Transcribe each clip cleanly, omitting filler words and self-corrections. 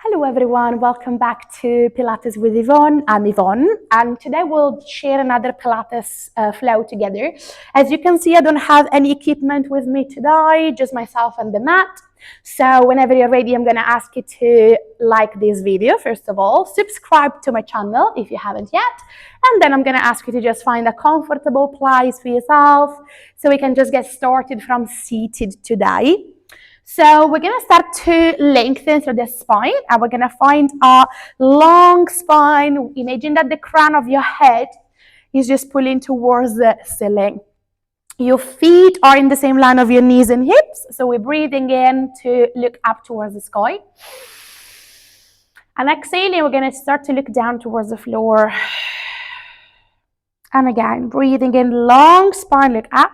Hello everyone, welcome back to Pilates with Yvonne. I'm Yvonne and today we'll share another Pilates flow together. As you can see, I don't have any equipment with me today, just myself and the mat. So whenever you're ready, I'm going to ask you to like this video first of all, subscribe to my channel if you haven't yet, and then I'm going to ask you to just find a comfortable place for yourself so we can just get started from seated today. So we're going to start to lengthen through the spine and we're going to find a long spine. Imagine that the crown of your head is just pulling towards the ceiling. Your feet are in the same line of your knees and hips. So we're breathing in to look up towards the sky. And exhaling, we're going to start to look down towards the floor. And again, breathing in, long spine, look up.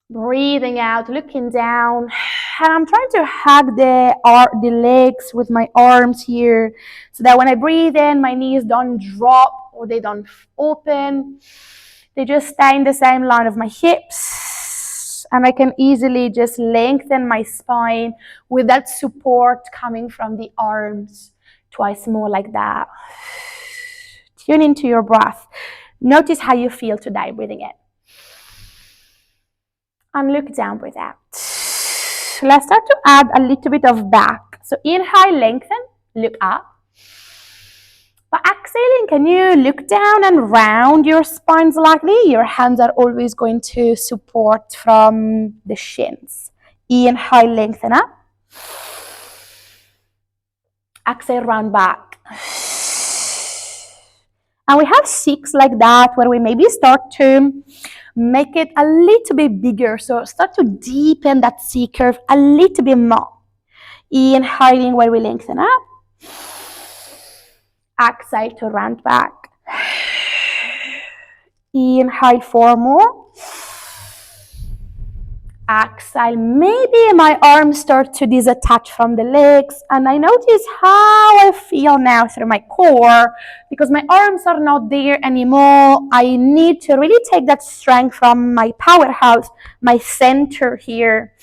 Breathing out, looking down, and I'm trying to hug the legs with my arms here so that when I breathe in, my knees don't drop or they don't open. They just stay in the same line of my hips, and I can easily just lengthen my spine with that support coming from the arms. Twice more like that. Tune into your breath. Notice how you feel today breathing in. And look down, breathe out. Let's start to add a little bit of back. So inhale, lengthen, look up. But exhaling, can you look down and round your spine slightly? Your hands are always going to support from the shins. Inhale, lengthen up. Exhale, round back. And we have 6 like that where we maybe start to make it a little bit bigger. So start to deepen that C curve a little bit more. Inhaling while we lengthen up. Exhale to round back. Inhale 4 more. Exhale. Maybe my arms start to disattach from the legs, and I notice how I feel now through my core because my arms are not there anymore. I need to really take that strength from my powerhouse, my center here.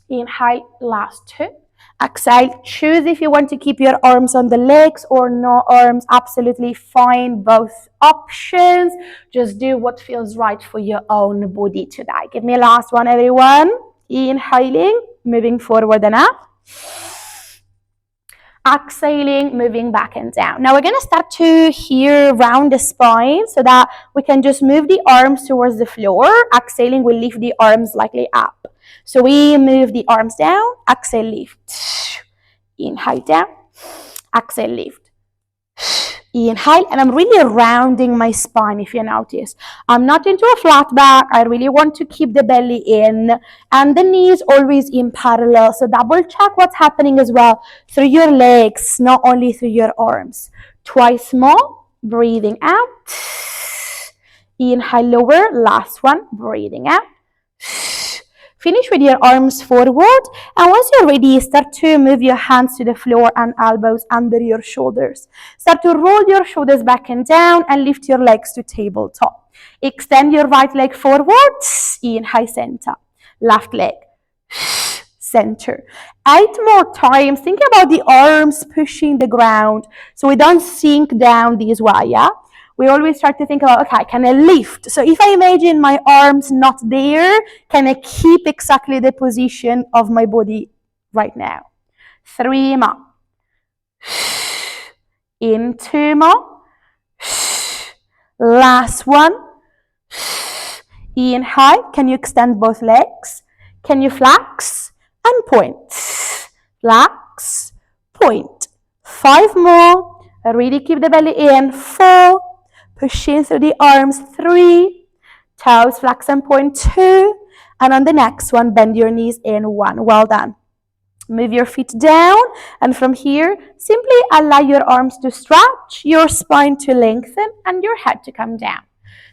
Inhale, last 2. Exhale, choose if you want to keep your arms on the legs or no arms, absolutely fine, both options. Just do what feels right for your own body today. Give me a last one, everyone. Inhaling, moving forward and up. Exhaling, moving back and down. Now we're going to start to here round the spine so that we can just move the arms towards the floor. Exhaling, we lift the arms slightly up. So we move the arms down, exhale, lift. Inhale down, exhale, lift. Inhale, and I'm really rounding my spine if you notice. I'm not into a flat back. I really want to keep the belly in and the knees always in parallel. So double check what's happening as well through your legs, not only through your arms. Twice more, breathing out. Inhale, lower, last one, breathing out. Finish with your arms forward, and once you're ready, start to move your hands to the floor and elbows under your shoulders. Start to roll your shoulders back and down and lift your legs to tabletop. Extend your right leg forward, inhale, center. Left leg, center. 8 more times. Think about the arms pushing the ground so we don't sink down this way, yeah? We always try to think about, okay, can I lift? So if I imagine my arms not there, can I keep exactly the position of my body right now? 3 more. In 2 more. Last one. Inhale. Can you extend both legs? Can you flex and point? Flex, point. 5 more. Really keep the belly in. 4. Pushing through the arms, 3, toes flex and point, 2, and on the next one, bend your knees in, 1. Well done. Move your feet down, and from here, simply allow your arms to stretch, your spine to lengthen, and your head to come down.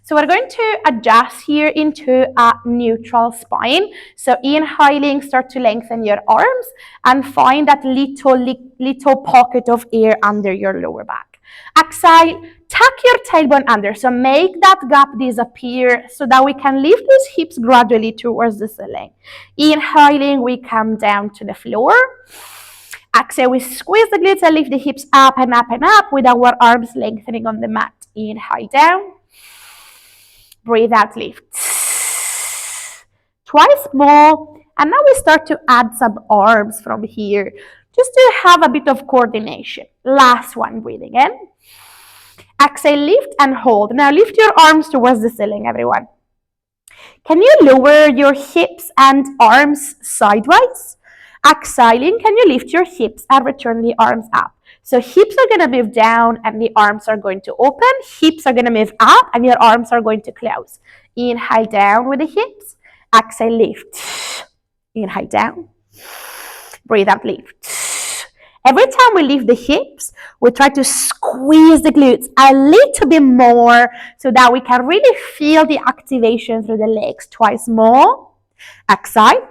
So we're going to adjust here into a neutral spine. So inhaling, start to lengthen your arms, and find that little pocket of air under your lower back. Exhale, tuck your tailbone under. So make that gap disappear so that we can lift those hips gradually towards the ceiling. Inhaling, we come down to the floor. Exhale, we squeeze the glutes and lift the hips up and up and up with our arms lengthening on the mat. Inhale down. Breathe out, lift. Twice more. And now we start to add some arms from here, just to have a bit of coordination. Last one, breathing in. Exhale, lift and hold. Now lift your arms towards the ceiling, everyone. Can you lower your hips and arms sideways? Exhaling, can you lift your hips and return the arms up? So hips are going to move down and the arms are going to open. Hips are going to move up and your arms are going to close. Inhale down with the hips. Exhale, lift. Inhale down. Breathe out, lift. Every time we lift the hips, we try to squeeze the glutes a little bit more so that we can really feel the activation through the legs. Twice more. Exhale.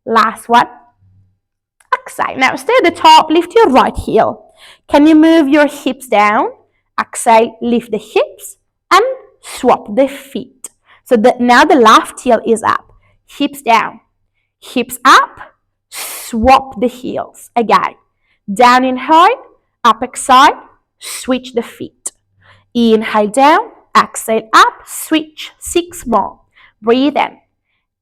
Last one. Exhale. Now stay at the top, lift your right heel. Can you move your hips down? Exhale, lift the hips and swap the feet. So now the left heel is up. Hips down. Hips up. Swap the heels. Again. Down inhale, up exhale, switch the feet. Inhale down, exhale up, switch. 6 more. Breathe in.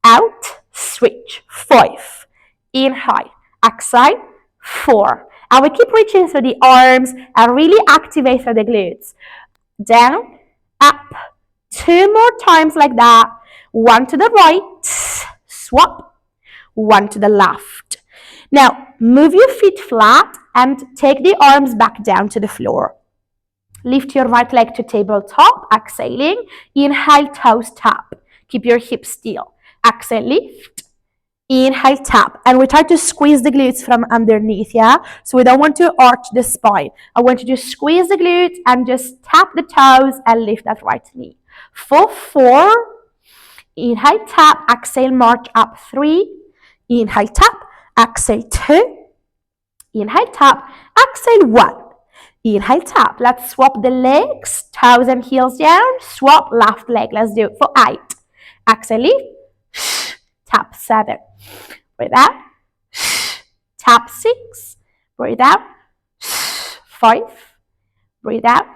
Out, switch. 5. Inhale, exhale. 4. And we keep reaching through the arms and really activate through the glutes. Down, up. 2 more times like that. 1 to the right, swap. 1 to the left. Now, move your feet flat and take the arms back down to the floor. Lift your right leg to tabletop, exhaling. Inhale, toes tap. Keep your hips still. Exhale, lift. Inhale, tap. And we try to squeeze the glutes from underneath, yeah? So we don't want to arch the spine. I want you to squeeze the glutes and just tap the toes and lift that right knee. For 4. Inhale, tap. Exhale, march up. 3. Inhale, tap. Exhale, 2. Inhale, tap. Exhale, 1. Inhale, tap. Let's swap the legs. Toes and heels down. Swap left leg. Let's do it for 8. Exhale, lift. Tap. 7. Breathe out. Tap. 6. Breathe out. 5. Breathe out.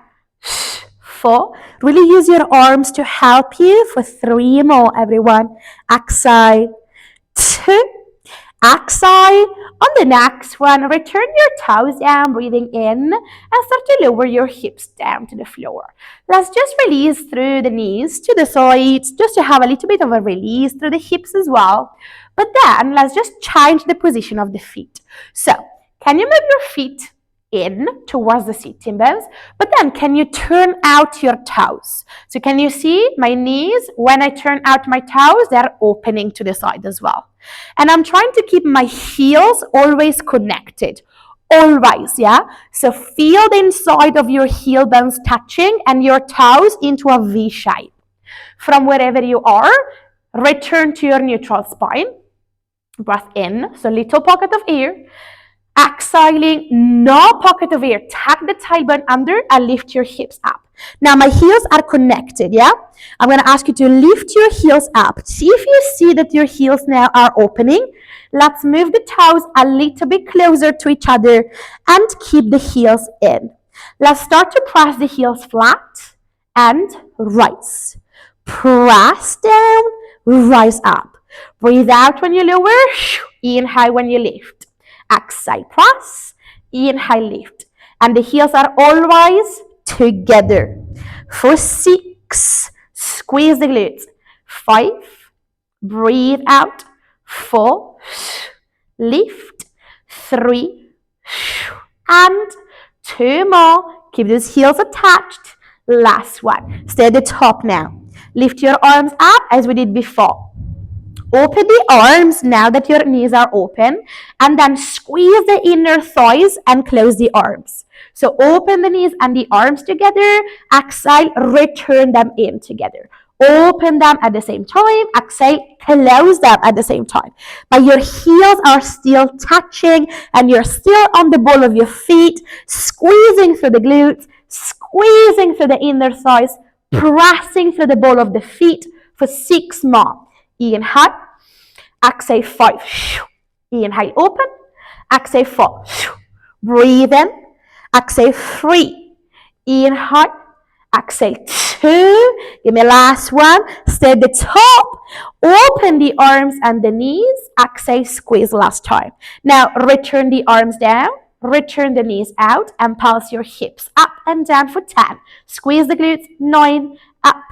4. Really use your arms to help you for 3 more, everyone. Exhale. 2. Exhale. On the next one, return your toes down, breathing in, and start to lower your hips down to the floor. Let's just release through the knees to the sides, just to have a little bit of a release through the hips as well. But then, let's just change the position of the feet. So, can you move your feet in towards the sitting bones, but then can you turn out your toes? So can you see my knees? When I turn out my toes, they're opening to the side as well. And I'm trying to keep my heels always connected. Always, yeah? So feel the inside of your heel bones touching and your toes into a V shape. From wherever you are, return to your neutral spine. Breath in, so little pocket of air. Exhaling, no pocket of air. Tuck the tailbone under and lift your hips up. Now my heels are connected, yeah? I'm going to ask you to lift your heels up. See if you see that your heels now are opening. Let's move the toes a little bit closer to each other and keep the heels in. Let's start to press the heels flat and rise. Press down, rise up. Breathe out when you lower. Inhale when you lift. Exhale, press. Inhale, lift. And the heels are always together. For 6, squeeze the glutes. 5, breathe out. 4, lift. 3, and 2 more. Keep those heels attached. Last one. Stay at the top now. Lift your arms up as we did before. Open the arms now that your knees are open, and then squeeze the inner thighs and close the arms. So open the knees and the arms together. Exhale, return them in together. Open them at the same time. Exhale, close them at the same time. But your heels are still touching and you're still on the ball of your feet, squeezing through the glutes, squeezing through the inner thighs, pressing through the ball of the feet for 6 more. Inhale, exhale, 5. Inhale, open. Exhale, 4. Breathe in. Exhale, 3. Inhale. Exhale, 2. Give me last one. Stay at the top. Open the arms and the knees. Exhale, squeeze last time. Now, return the arms down. Return the knees out and pulse your hips up and down for 10. Squeeze the glutes. 9, up,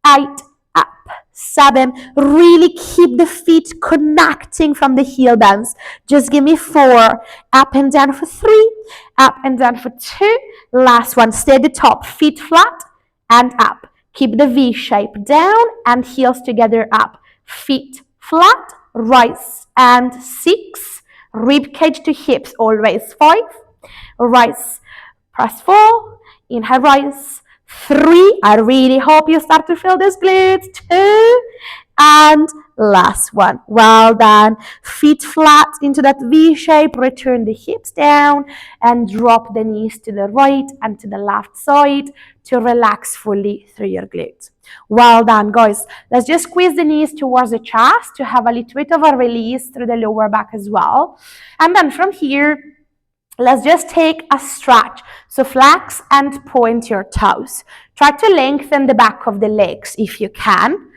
8, up, 7. Really keep the feet connecting from the heel bones. Just give me 4. Up and down for 3. Up and down for 2. Last one. Stay at the top. Feet flat and up. Keep the V shape down and heels together up. Feet flat. Rise and 6. Rib cage to hips, always 5. Rise, press 4. Inhale, rise. 3. I really hope you start to feel those glutes. 2. And last one. Well done. Feet flat into that V shape. Return the hips down and drop the knees to the right and to the left side to relax fully through your glutes. Well done, guys. Let's just squeeze the knees towards the chest to have a little bit of a release through the lower back as well. And then from here, let's just take a stretch. So flex and point your toes. Try to lengthen the back of the legs if you can.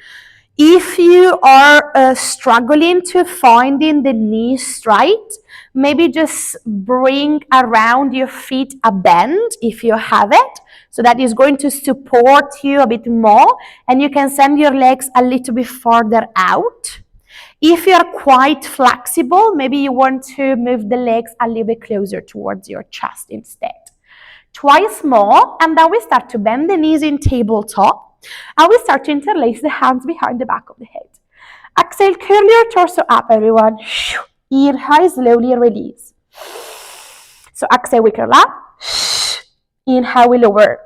If you are struggling to finding the knees straight, maybe just bring around your feet a bend if you have it. So that is going to support you a bit more, and you can send your legs a little bit further out. If you're quite flexible, maybe you want to move the legs a little bit closer towards your chest instead. Twice more, and then we start to bend the knees in tabletop. And we start to interlace the hands behind the back of the head. Exhale, curl your torso up, everyone. Inhale, slowly release. So exhale, we curl up. Inhale, we lower.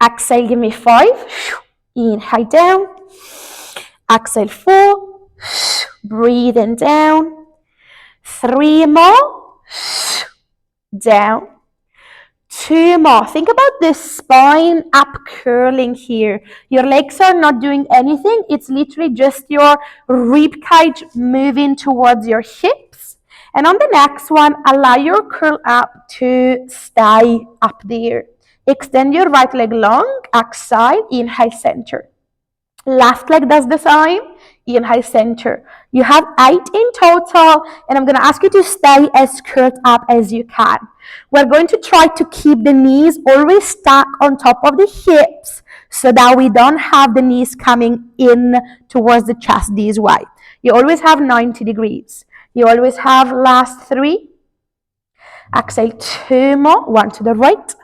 Exhale, give me 5. Inhale, down. Exhale, 4. Breathe in, down. 3 more. Down. 2 more. Think about this spine up curling here. Your legs are not doing anything. It's literally just your rib cage moving towards your hips. And on the next one, allow your curl up to stay up there. Extend your right leg long. Exhale, inhale, center. Left leg does the same. Inhale, center. You have 8 in total, and I'm going to ask you to stay as curled up as you can. We're going to try to keep the knees always stuck on top of the hips so that we don't have the knees coming in towards the chest this way. You always have 90 degrees. You always have last 3. Exhale, 2 more. 1 to the right.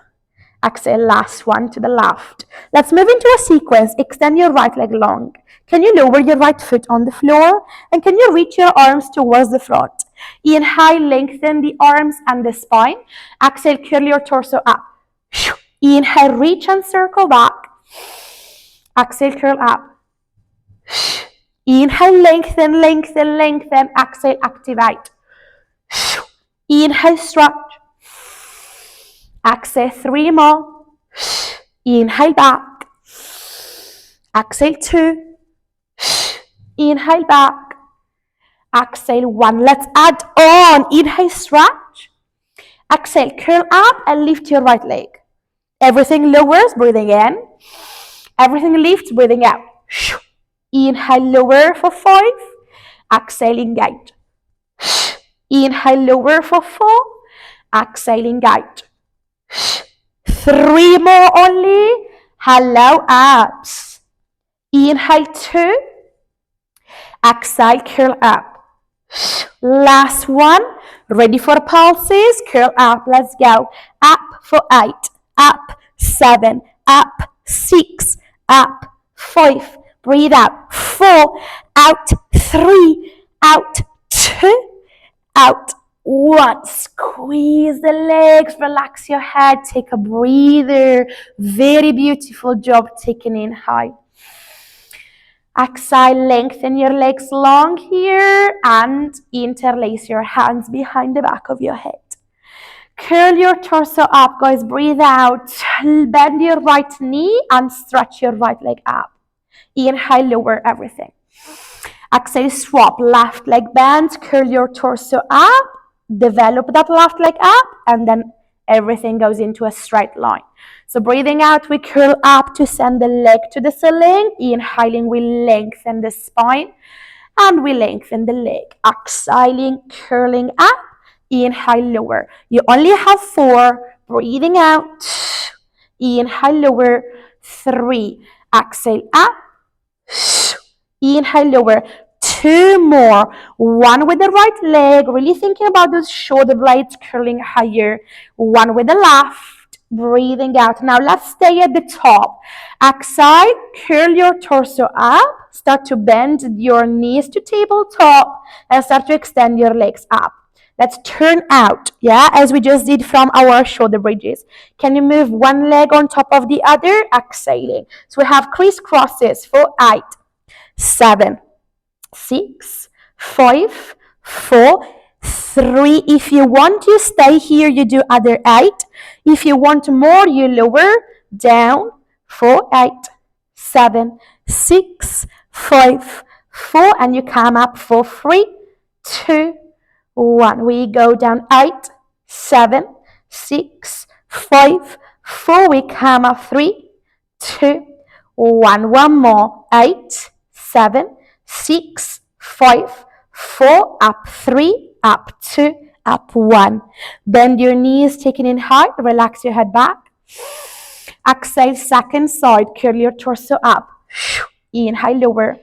Exhale, last one to the left. Let's move into a sequence. Extend your right leg long. Can you lower your right foot on the floor? And can you reach your arms towards the front? Inhale, lengthen the arms and the spine. Exhale, curl your torso up. Inhale, reach and circle back. Exhale, curl up. Inhale, lengthen, lengthen, lengthen. Exhale, activate. Inhale, stretch. Exhale, 3 more. Inhale, back. Exhale, 2. Inhale, back. Exhale, 1. Let's add on. Inhale, stretch. Exhale, curl up and lift your right leg. Everything lowers, breathing in. Everything lifts, breathing out. Inhale, lower for 5. Exhale, engage. Inhale, lower for 4. Exhale, engage. 3 more only. Hello, abs. Inhale, 2. Exhale, curl up. Last one. Ready for pulses? Curl up. Let's go. Up for 8. Up 7. Up 6. Up 5. Breathe out. 4. Out 3. Out 2. Out 1. Squeeze the legs. Relax your head. Take a breather. Very beautiful job taking in high. Exhale, lengthen your legs long here and interlace your hands behind the back of your head. Curl your torso up, guys. Breathe out. Bend your right knee and stretch your right leg up. Inhale, lower everything. Exhale, swap. Left leg bends. Curl your torso up develop that left leg up, and then everything goes into a straight line. So breathing out, we curl up to send the leg to the ceiling. Inhaling, we lengthen the spine and we lengthen the leg. Exhaling, curling up. Inhale, lower. You only have 4. Breathing out. Inhale, lower. 3. Exhale, up. Inhale, lower. 2 more. 1 with the right leg, really thinking about those shoulder blades curling higher. 1 with the left, breathing out. Now let's stay at the top. Exhale, curl your torso up. Start to bend your knees to tabletop and start to extend your legs up. Let's turn out, yeah, as we just did from our shoulder bridges. Can you move one leg on top of the other? Exhaling. So we have crisscrosses for 8, 7, 6, 5, 4, 3. If you want to stay here, you do other 8. If you want more, you lower down for 8, 7, 6, 5, 4, and you come up for 3, 2, 1. We go down 8, 7, 6, 5, 4. We come up 3, 2, 1. One more. 8, 7, 6, 5, 4, up 3, up 2, up 1. Bend your knees, taking in high, relax your head back. Exhale, second side, curl your torso up. Inhale, lower.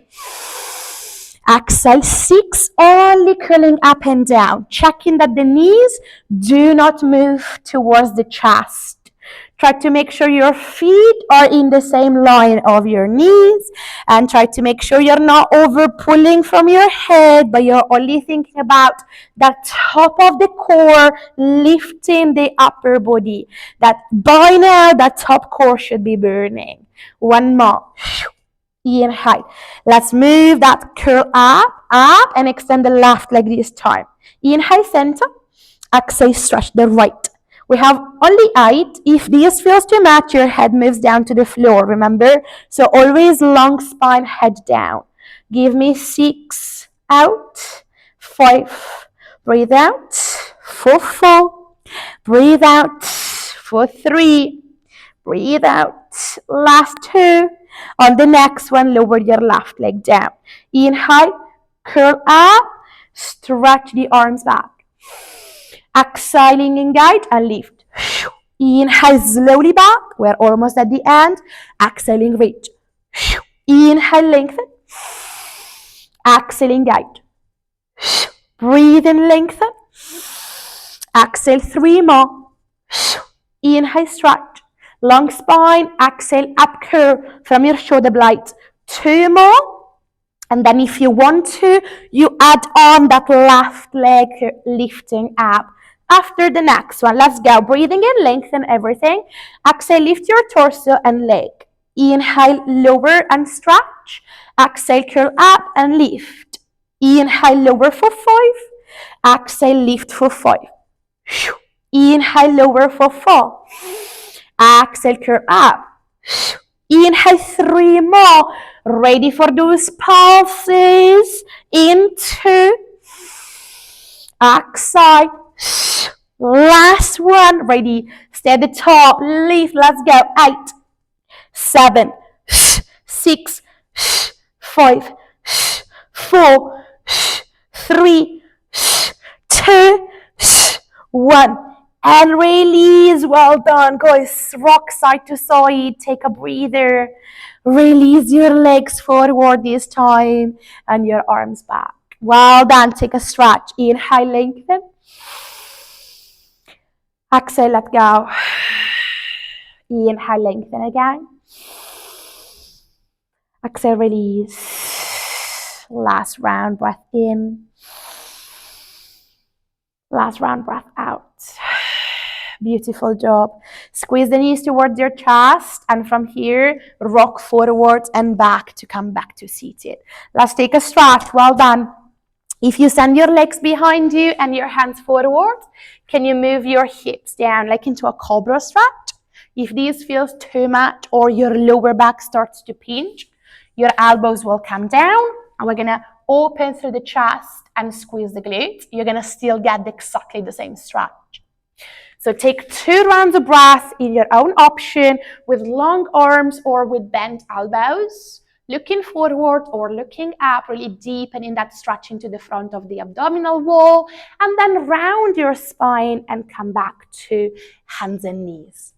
Exhale, 6, only curling up and down. Checking that the knees do not move towards the chest. Try to make sure your feet are in the same line of your knees, and try to make sure you're not over pulling from your head, but you're only thinking about the top of the core, lifting the upper body. That by now, that top core should be burning. One more. Inhale. Let's move that curl up, and extend the left leg this time. Inhale, center. Exhale, stretch the right. We have only 8. If this feels too much, your head moves down to the floor, remember? So always long spine, head down. Give me 6, out, 5, breathe out, for 4, breathe out, for 3, breathe out, last 2. On the next one, lower your left leg down. Inhale, curl up, stretch the arms back. Exhaling, engage and lift. Inhale, slowly back. We're almost at the end. Exhaling, reach. Inhale, lengthen. Exhale, engage. Breathe and lengthen. Exhale, 3 more. Inhale, stretch. Long spine. Exhale, up curl from your shoulder blades. 2 more. And then if you want to, you add on that left leg lifting up. After the next one, let's go. Breathing in, lengthen everything. Exhale, lift your torso and leg. Inhale, lower and stretch. Exhale, curl up and lift. Inhale, lower for 5. Exhale, lift for 5. Inhale, lower for 4. Exhale, curl up. Inhale, 3 more. Ready for those pulses. Into. Exhale. Last one. Ready. Stay at the top. Lift. Let's go. 8, 7, 6, 5, 4, 3, 2, 1. And release. Well done, guys. Rock side to side. Take a breather. Release your legs forward this time and your arms back. Well done. Take a stretch. Inhale, lengthen. Exhale, let go. Inhale, lengthen again. Exhale, release. Last round, breath in. Last round, breath out. Beautiful job. Squeeze the knees towards your chest, and from here, rock forwards and back to come back to seated. Let's take a stretch. Well done. If you send your legs behind you and your hands forward, can you move your hips down like into a cobra stretch? If this feels too much or your lower back starts to pinch, your elbows will come down, and we're gonna open through the chest and squeeze the glutes, you're going to still get exactly the same stretch. So take 2 rounds of breath in your own option with long arms or with bent elbows, looking forward or looking up, really deepening that stretch into the front of the abdominal wall, and then round your spine and come back to hands and knees.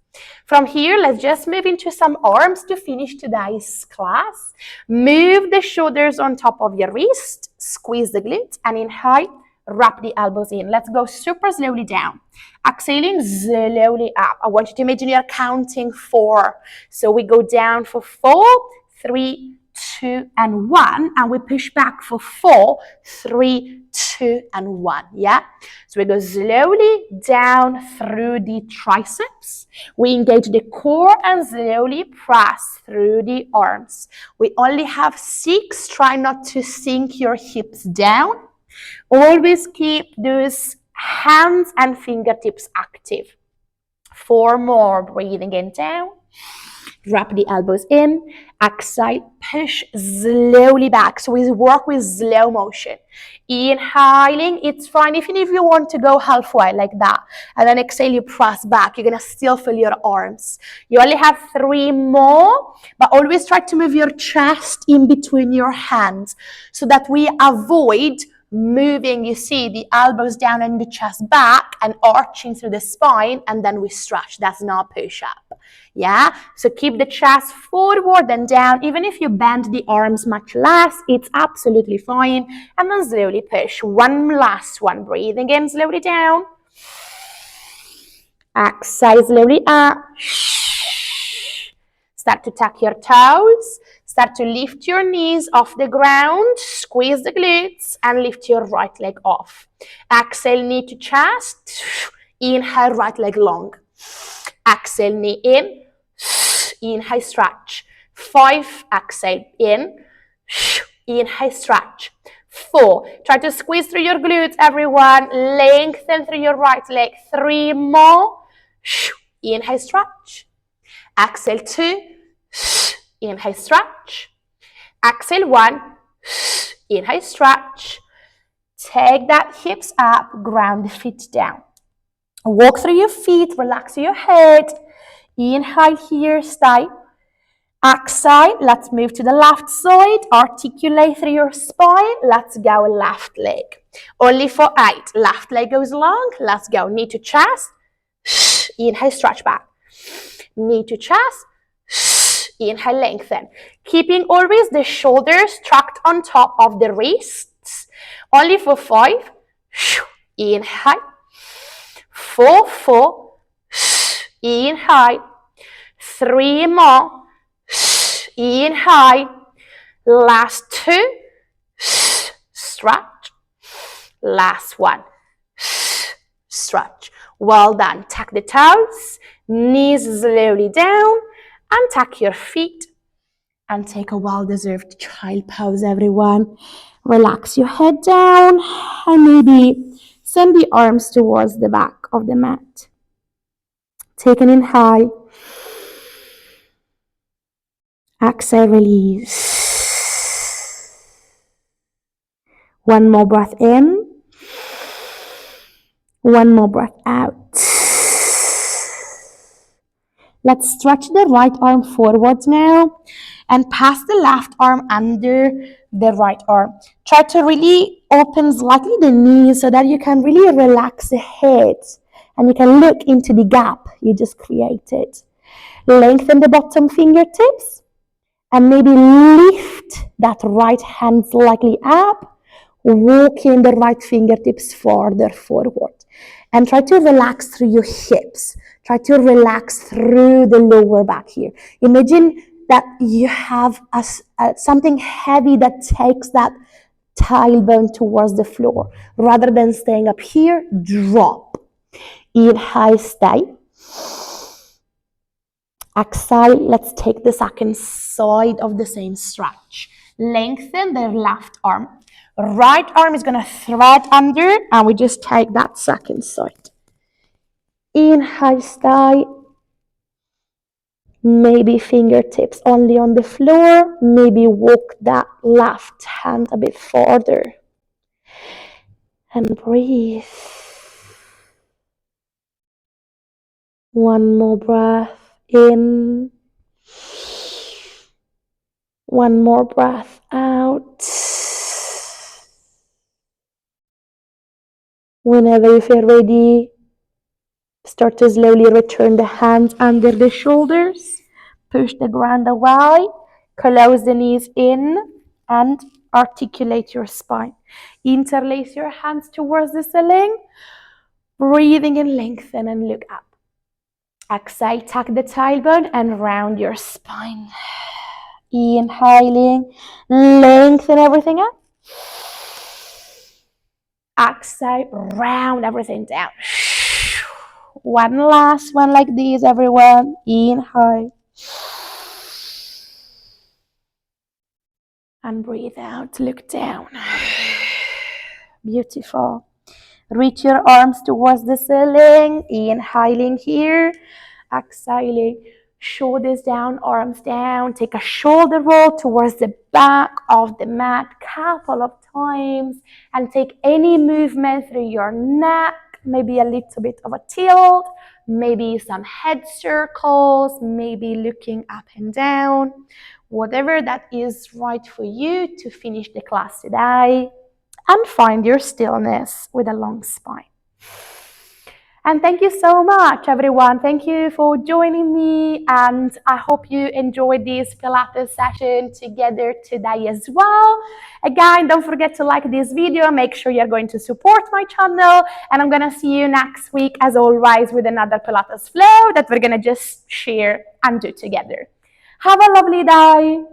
From here, let's just move into some arms to finish today's class. Move the shoulders on top of your wrist, squeeze the glutes, and inhale, wrap the elbows in. Let's go super slowly down. Exhaling slowly up. I want you to imagine you're counting 4. So we go down for 4, 3, 2, and 1, and we push back for 4, 3, 2, and 1. Yeah? So we go slowly down through the triceps. We engage the core and slowly press through the arms. We only have 6. Try not to sink your hips down. Always keep those hands and fingertips active. 4 more. Breathing in down. Wrap the elbows in. Exhale. Push slowly back. So we work with slow motion. Inhaling, it's fine even if you want to go halfway like that. And then exhale, you press back. You're going to still feel your arms. You only have 3 more, but always try to move your chest in between your hands so that we avoid moving, you see, the elbows down and the chest back and arching through the spine, and then we stretch. That's not push-up. Yeah? So keep the chest forward and down. Even if you bend the arms much less, it's absolutely fine. And then slowly push. One last one. Breathing in, slowly down. Exhale, slowly up. Start to tuck your toes. Start to lift your knees off the ground. Squeeze the glutes and lift your right leg off. Exhale, knee to chest. Inhale, right leg long. Exhale, knee in. Inhale, stretch. 5, exhale, in. Inhale, stretch. 4, try to squeeze through your glutes, everyone. Lengthen through your right leg. 3 more. Inhale, stretch. Exhale, 2. Inhale, stretch. Exhale, 1. Inhale, stretch. Take that hips up, ground the feet down. Walk through your feet, relax your head. Inhale here, stay. Exhale, let's move to the left side. Articulate through your spine. Let's go left leg. Only for 8. Left leg goes long. Let's go. Knee to chest. Inhale, stretch back. Knee to chest. Inhale, lengthen. Keeping always the shoulders tucked on top of the wrists. Only for 5. Inhale. 4, 4. Inhale. 3 more. Inhale. Last 2. Stretch. Last 1. Stretch. Well done. Tuck the toes. Knees slowly down. And tuck your feet. And take a well-deserved child pose, everyone. Relax your head down. And maybe send the arms towards the back of the mat. Take an inhale. Exhale, release. One more breath in. One more breath out. Let's stretch the right arm forwards now and pass the left arm under the right arm. Try to really open slightly the knees so that you can really relax the head and you can look into the gap you just created. Lengthen the bottom fingertips and maybe lift that right hand slightly up, walking the right fingertips farther forward. And try to relax through your hips. Try to relax through the lower back here. Imagine that you have something heavy that takes that tailbone towards the floor. Rather than staying up here, drop. Inhale, stay. Exhale, let's take the second side of the same stretch. Lengthen the left arm. Right arm is going to thread under and we just take that second side. Inhale, stay. Maybe fingertips only on the floor. Maybe walk that left hand a bit farther. And breathe. One more breath in. One more breath out. Whenever you feel ready, start to slowly return the hands under the shoulders. Push the ground away. Close the knees in and articulate your spine. Interlace your hands towards the ceiling. Breathing in, lengthen and look up. Exhale, tuck the tailbone and round your spine. Inhaling, lengthen everything up. Exhale, round everything down. One last one like this, everyone. Inhale. And breathe out, look down. Beautiful. Reach your arms towards the ceiling. Inhaling here. Exhaling. Shoulders down, arms down. Take a shoulder roll towards the back of the mat couple of times. And take any movement through your neck. Maybe a little bit of a tilt. Maybe some head circles. Maybe looking up and down. Whatever that is right for you to finish the class today. And find your stillness with a long spine. And thank you so much, everyone. Thank you for joining me. And I hope you enjoyed this Pilates session together today as well. Again, don't forget to like this video. Make sure you're going to support my channel. And I'm going to see you next week, as always, with another Pilates flow that we're going to just share and do together. Have a lovely day.